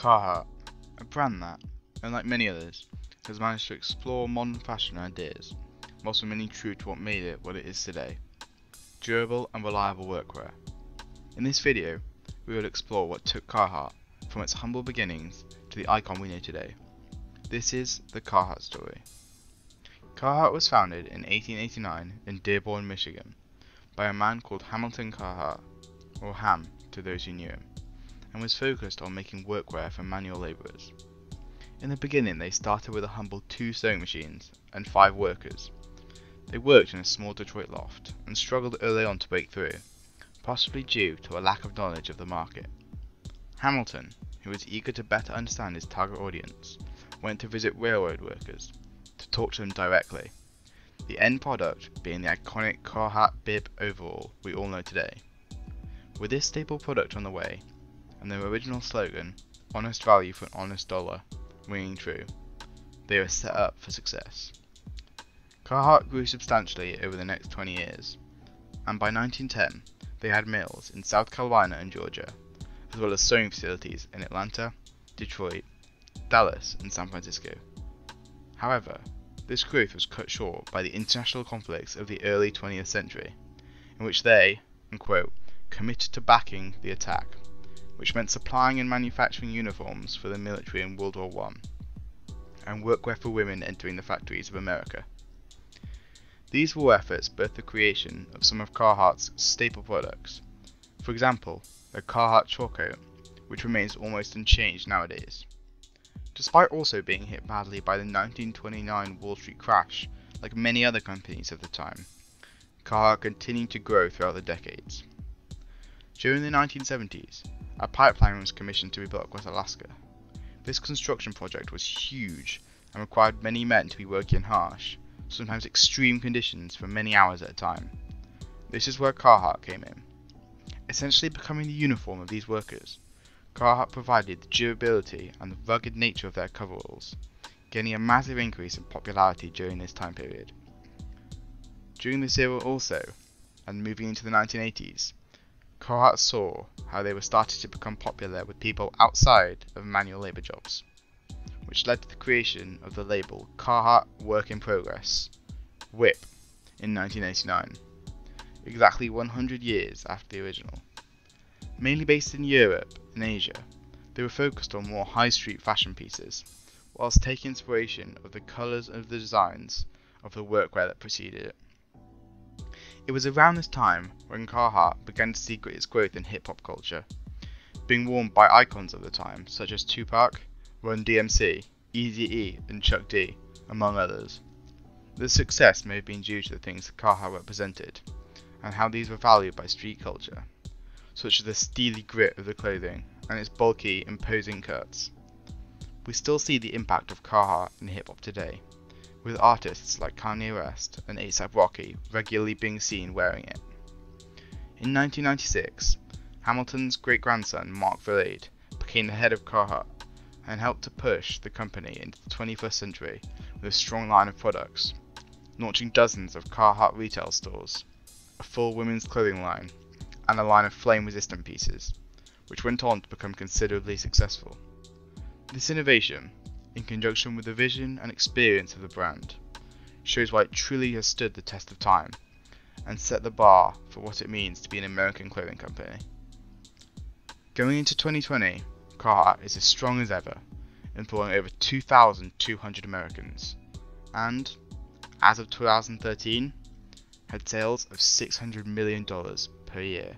Carhartt, a brand that, unlike many others, has managed to explore modern fashion ideas, whilst remaining true to what made it what it is today: durable and reliable workwear. In this video, we will explore what took Carhartt from its humble beginnings to the icon we know today. This is the Carhartt story. Carhartt was founded in 1889 in Dearborn, Michigan, by a man called Hamilton Carhartt, or Ham to those who knew him, and was focused on making workwear for manual labourers. In the beginning they started with a humble 2 sewing machines and 5 workers. They worked in a small Detroit loft and struggled early on to break through, possibly due to a lack of knowledge of the market. Hamilton, who was eager to better understand his target audience, went to visit railroad workers to talk to them directly, the end product being the iconic Carhartt bib overall we all know today. With this staple product on the way, and their original slogan, "Honest value for an honest dollar," ringing true, they were set up for success. Carhartt grew substantially over the next 20 years, and by 1910 they had mills in South Carolina and Georgia, as well as sewing facilities in Atlanta, Detroit, Dallas and San Francisco. However, this growth was cut short by the international conflicts of the early 20th century, in which they, unquote, committed to backing the attack, which meant supplying and manufacturing uniforms for the military in World War I, and workwear for women entering the factories of America. These war efforts birthed the creation of some of Carhartt's staple products, for example, the Carhartt short coat, which remains almost unchanged nowadays. Despite also being hit badly by the 1929 Wall Street crash, like many other companies of the time, Carhartt continued to grow throughout the decades. During the 1970s, a pipeline was commissioned to be built across Alaska. This construction project was huge and required many men to be working in harsh, sometimes extreme conditions for many hours at a time. This is where Carhartt came in. Essentially becoming the uniform of these workers, Carhartt provided the durability and the rugged nature of their coveralls, gaining a massive increase in popularity during this time period. During this era also, and moving into the 1980s, Carhartt saw how they were starting to become popular with people outside of manual labour jobs, which led to the creation of the label Carhartt Work in Progress, WIP, in 1989, exactly 100 years after the original. Mainly based in Europe and Asia, they were focused on more high street fashion pieces, whilst taking inspiration of the colours and the designs of the workwear that preceded it. It was around this time when Carhartt began to see its growth in hip-hop culture, being worn by icons of the time such as Tupac, Run DMC, Eazy-E and Chuck D, among others. This success may have been due to the things that Carhartt represented, and how these were valued by street culture, such as the steely grit of the clothing and its bulky, imposing cuts. We still see the impact of Carhartt in hip-hop today, with artists like Kanye West and A$AP Rocky regularly being seen wearing it. In 1996, Hamilton's great-grandson Mark Verlade became the head of Carhartt and helped to push the company into the 21st century with a strong line of products, launching dozens of Carhartt retail stores, a full women's clothing line, and a line of flame-resistant pieces, which went on to become considerably successful. This innovation, in conjunction with the vision and experience of the brand, shows why it truly has stood the test of time and set the bar for what it means to be an American clothing company. Going into 2020, Carhartt is as strong as ever, employing over 2,200 Americans, and, as of 2013, had sales of $600 million per year.